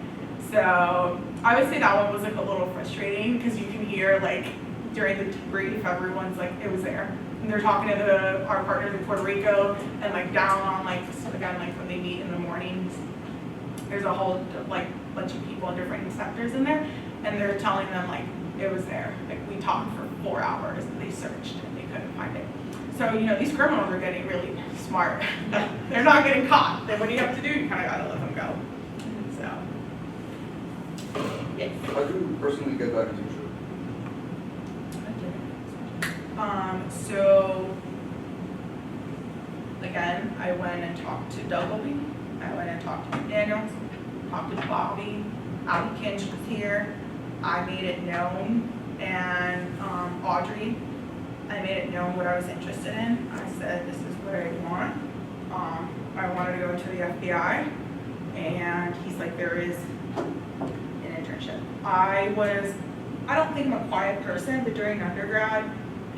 So I would say that one was a little frustrating, because you can hear during the debrief, everyone's it was there. And they're talking to our partners in Puerto Rico, and down on again, when they meet in the mornings, there's a whole bunch of people in different sectors in there, and they're telling them it was there. We talked for 4 hours and they searched and they couldn't find it. So these criminals are getting really smart. They're not getting caught. Then what do you have to do? You kind of gotta let them go. So yes. How do you personally get that internship? So again, I went and talked to Dougleby. I went and talked to McDaniels, talked to Bobby. Abby Kinch was here. I made it known, and Audrey, I made it known what I was interested in. I said, this is what I want. I wanted to go into the FBI, and he's like, there is an internship. I don't think I'm a quiet person, but during undergrad,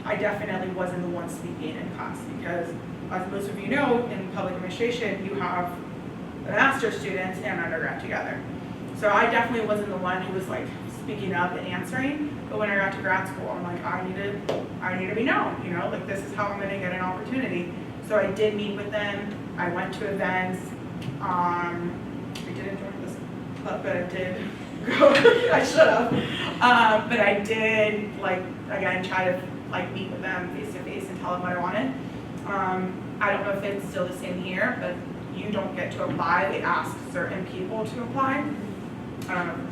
I definitely wasn't the one speaking in class, because as most of you know, in public administration, you have the master's students and undergrad together. So I definitely wasn't the one who was speaking up and answering. But when I got to grad school, I'm like, I need to be known, this is how I'm gonna get an opportunity. So I did meet with them. I went to events. I didn't join this club, but I did go. I should have. But I did again try to meet with them face to face and tell them what I wanted. I don't know if it's still the same here, but you don't get to apply. They ask certain people to apply.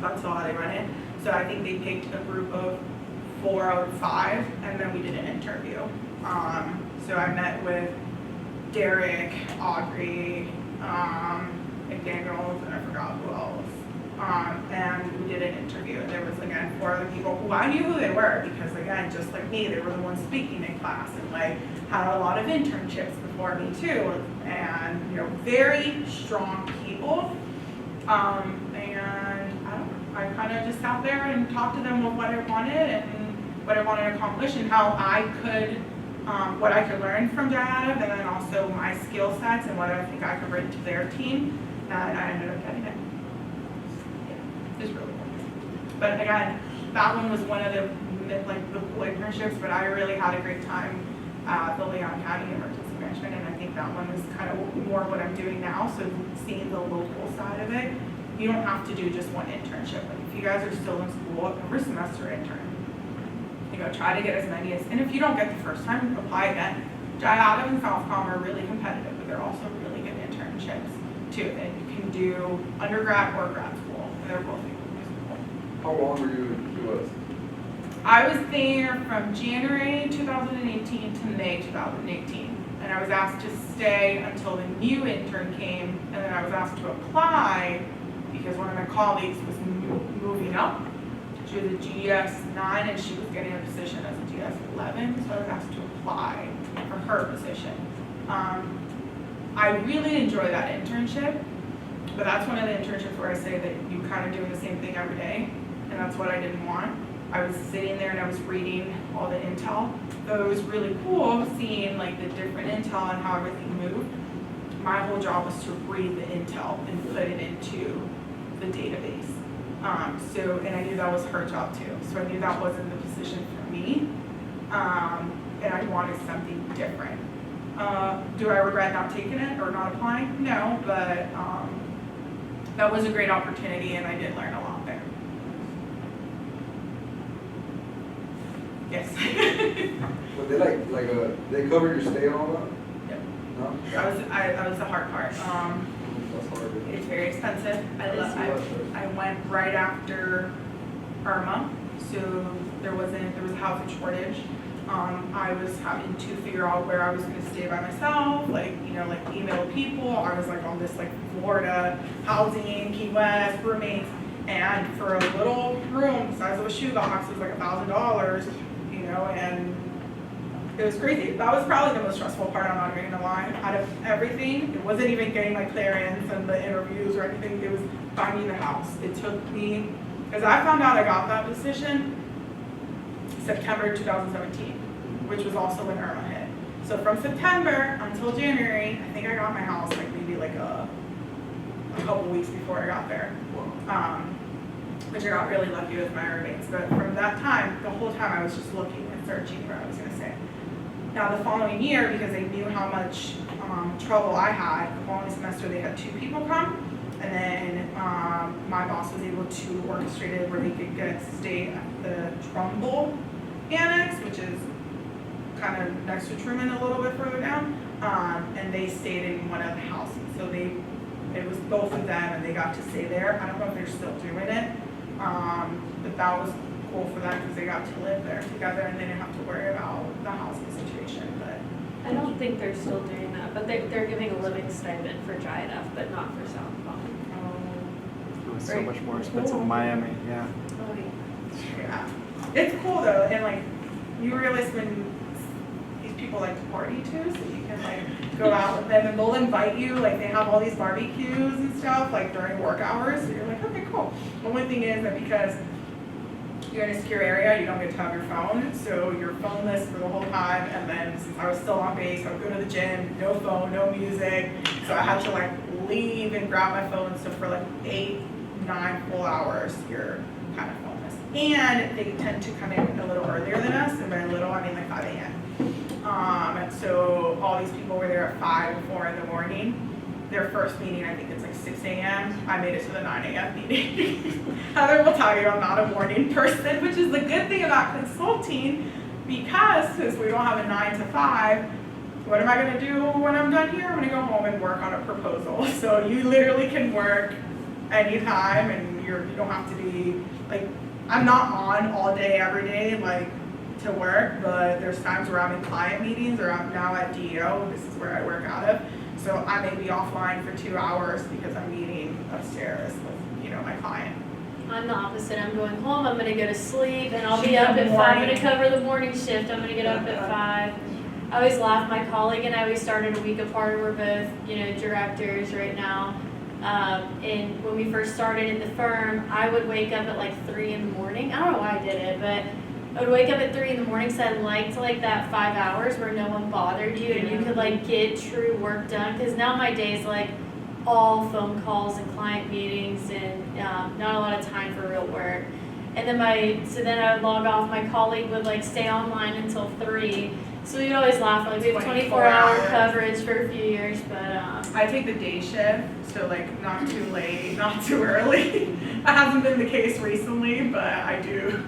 That's how they run it. So I think they picked a group of 4 out of 5, and then we did an interview. So I met with Derek, Audrey, McDaniels, and I forgot who else. And we did an interview, and there was again 4 other people who I knew who they were, because again, just like me, they were the ones speaking in class and had a lot of internships before me too, and very strong people. And I kind of just sat there and talked to them of what I wanted and what I wanted to accomplish and how I could what I could learn from JIATF, and then also my skill sets and what I think I could bring to their team, and I ended up getting it. Yeah, it was really cool. But again, that one was one of the cool internships, but I really had a great time at the Leon County Emergency Management, and I think that one is kind of more what I'm doing now, so seeing the local side of it. You don't have to do just one internship. Like if you guys are still in school, every semester intern. Try to get as many as, and if you don't get the first time, apply again. JIATF and Southcom are really competitive, but they're also really good internships too. And you can do undergrad or grad school, and they're both equally cool. How long were you in US? I was there from January 2018 to May 2018, and I was asked to stay until the new intern came, and then I was asked to apply because one of my colleagues was moving up. She was a GS9 and she was getting a position as a GS11, so I was asked to apply for her position. I really enjoy that internship, but that's one of the internships where I say that you kind of doing the same thing every day, and that's what I didn't want. I was sitting there and I was reading all the intel, so it was really cool seeing like the different intel and how everything moved. My whole job was to read the intel and put it into the database. And I knew that was her job too. So I knew that wasn't the position for me. And I wanted something different. Do I regret not taking it or not applying? No, but that was a great opportunity and I did learn a lot there. Yes. But they they covered your stay and all that? Yep. No? That was the hard part. That's hard. It's very expensive. I went right after Irma, so there was a housing shortage. I was having to figure out where I was going to stay by myself, email people. I was on this Florida housing, Key West, roommates, and for a little room the size of a shoebox, it was $1,000, and it was crazy. That was probably the most stressful part, I'm not even gonna lie. Out of everything, it wasn't even getting my clearance and the interviews or anything, it was finding the house. It took me, because I found out I got that position September 2017, which was also when Irma hit. So from September until January, I think I got my house maybe a couple weeks before I got there. Which I got really lucky with my roommates. But from that time, the whole time I was just looking and searching where I was gonna stay. Now the following year, because they knew how much trouble I had, the following semester they had 2 people come, and then my boss was able to orchestrate it where they could stay at the Trumbull Annex, which is kind of next to Truman a little bit further down, and they stayed in one of the houses. So it was both of them, and they got to stay there. I don't know if they're still doing it, but that was cool for them because they got to live there together and they didn't have to worry about the housing situation. But I don't think they're still doing that, but they're giving a living stipend for JIATF, but not for Southcom. It was so Right. much more expensive in Miami, yeah. Oh, yeah, it's cool though, and you realize when these people like to party too, so you can go out with them and they'll invite you, they have all these barbecues and stuff during work hours, so you're okay, cool. The only thing is that because you're in a secure area, you don't get to have your phone, so you're phoneless for the whole time, and then since I was still on base, I would go to the gym, no phone, no music, so I had to leave and grab my phone, so for 8-9 full hours, you're kind of phoneless. And they tend to come in a little earlier than us, and by little, I mean 5 a.m. So all these people were there at 5 or 4 in the morning. Their first meeting, I think it's 6 a.m. I made it to the 9 a.m. meeting. Heather will tell you I'm not a morning person, which is the good thing about consulting, because since we don't have a 9 to 5, what am I going to do when I'm done here? I'm going to go home and work on a proposal. So you literally can work anytime, and you don't have to be I'm not on all day every day to work, but there's times where I'm in client meetings, or I'm now at D.E.O. This is where I work out of. So I may be offline for 2 hours because I'm meeting upstairs with my client. I'm the opposite. I'm going home, I'm gonna go to sleep, and I'll be up at 5. I'm gonna cover the morning shift. I'm gonna get up at 5. I always laugh, my colleague and I, we started a week apart. We're both, directors right now. And when we first started in the firm, I would wake up at 3 in the morning. I don't know why I did it, but I would wake up at 3 in the morning, so I liked like that 5 hours where no one bothered you and you could like get true work done. Because now my day's like all phone calls and client meetings and not a lot of time for real work. And then so then I would log off. My colleague would like stay online until 3. So we'd always laugh, like we have 24-hour coverage for a few years, but I take the day shift, so like not too late, not too early. That hasn't been the case recently, but I do.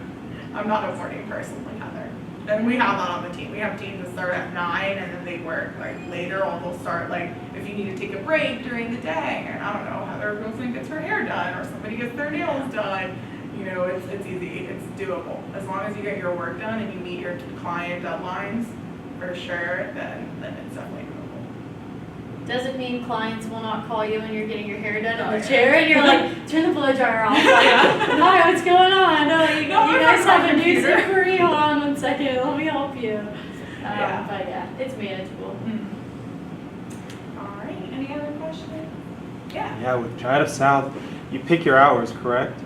I'm not a morning person like Heather. And we have that on the team. We have teams that start at 9 and then they work like later, or they'll start like if you need to take a break during the day, and I don't know, Heather goes and gets her hair done, or somebody gets their nails done. You know, it's easy, it's doable. As long as you get your work done and you meet your client deadlines, for sure, then it's definitely doable. doesn't mean clients will not call you when you're getting your hair done in the chair and you're like, turn the blow dryer off. Like, hi, what's going on? No, you guys have a news inquiry. Hold on 1 second, let me help you. But yeah, it's manageable. All right, any other questions? Yeah. Yeah, with JIATF South, you pick your hours, correct?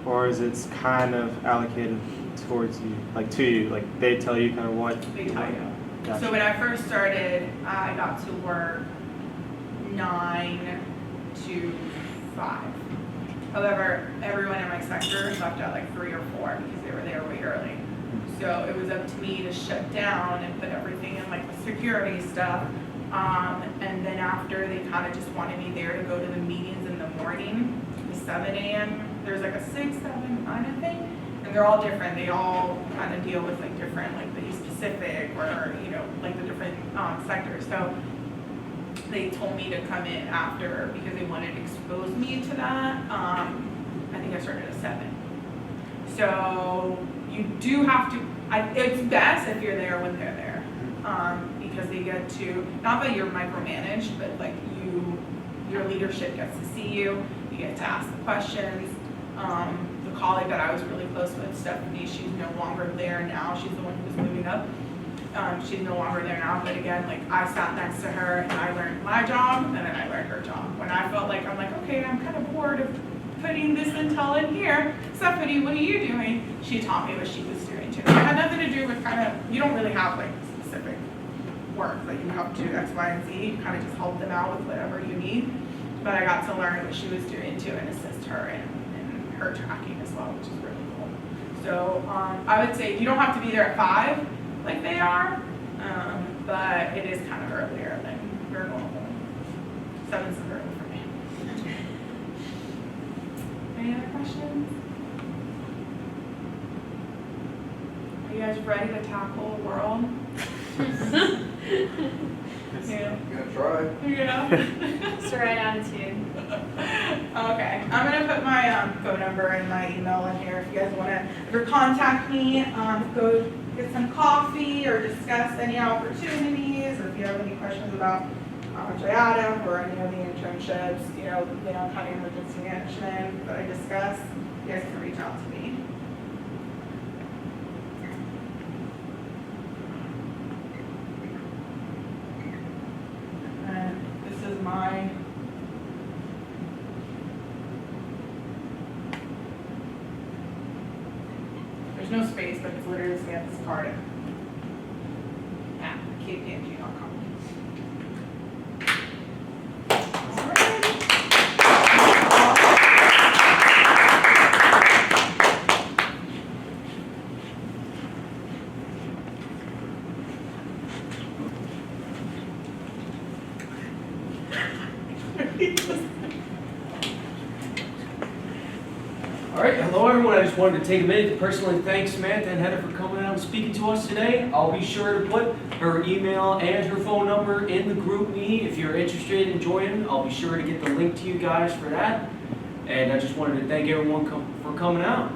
Or is it kind of allocated towards you, like to you? Like they tell you kind of what? They tell you. Gotcha. So when I first started, I got to work 9 to 5. However, everyone in my sector left at like 3 or 4 because they were there way early. So it was up to me to shut down and put everything in like the security stuff. And then after, they kind of just wanted me there to go to the meetings in the morning, the 7 a.m. There's like a 6, 7, 9, I think. And they're all different. They all kind of deal with like different, like the Pacific or, you know, like the different sectors. So they told me to come in after because they wanted to expose me to that. I think I started at 7. So you do have to, it's best if you're there when they're there. Because they get to, not that you're micromanaged, but like your leadership gets to see you, you get to ask the questions. The colleague that I was really close with, Stephanie, she's no longer there now. She's the one who was moving up. She's no longer there now, but again, like I sat next to her and I learned my job and then I learned her job. When I felt like, I'm like, okay, I'm kind of bored of putting this intel in here. Stephanie, what are you doing? She taught me what she was doing too. It had nothing to do with kind of, you don't really have like specific work that you have to do X, Y, and Z. You kind of just help them out with whatever you need. But I got to learn what she was doing too and assist her in her tracking as well, which is really cool. So I would say you don't have to be there at 5 like they are, but it is kind of earlier than your normal. 7's early for me. Any other questions? Are you guys ready to tackle the world? Yeah. Gonna try. Yeah. It's the right attitude. Okay, I'm gonna put my phone number and my email in here if you guys wanna ever contact me, go get some coffee or discuss any opportunities, or if you have any questions about JIATF or any of the internships, you know, kind of emergency management that I discussed, you guys can reach out to me. And this is my there's no space, but it's literally Samantha Sicard at KPMG.com. All right, hello everyone. I just wanted to take a minute to personally thank Samantha and Heather for coming out and speaking to us today. I'll be sure to put her email and her phone number in the group me. If you're interested in joining, I'll be sure to get the link to you guys for that. And I just wanted to thank everyone for coming out.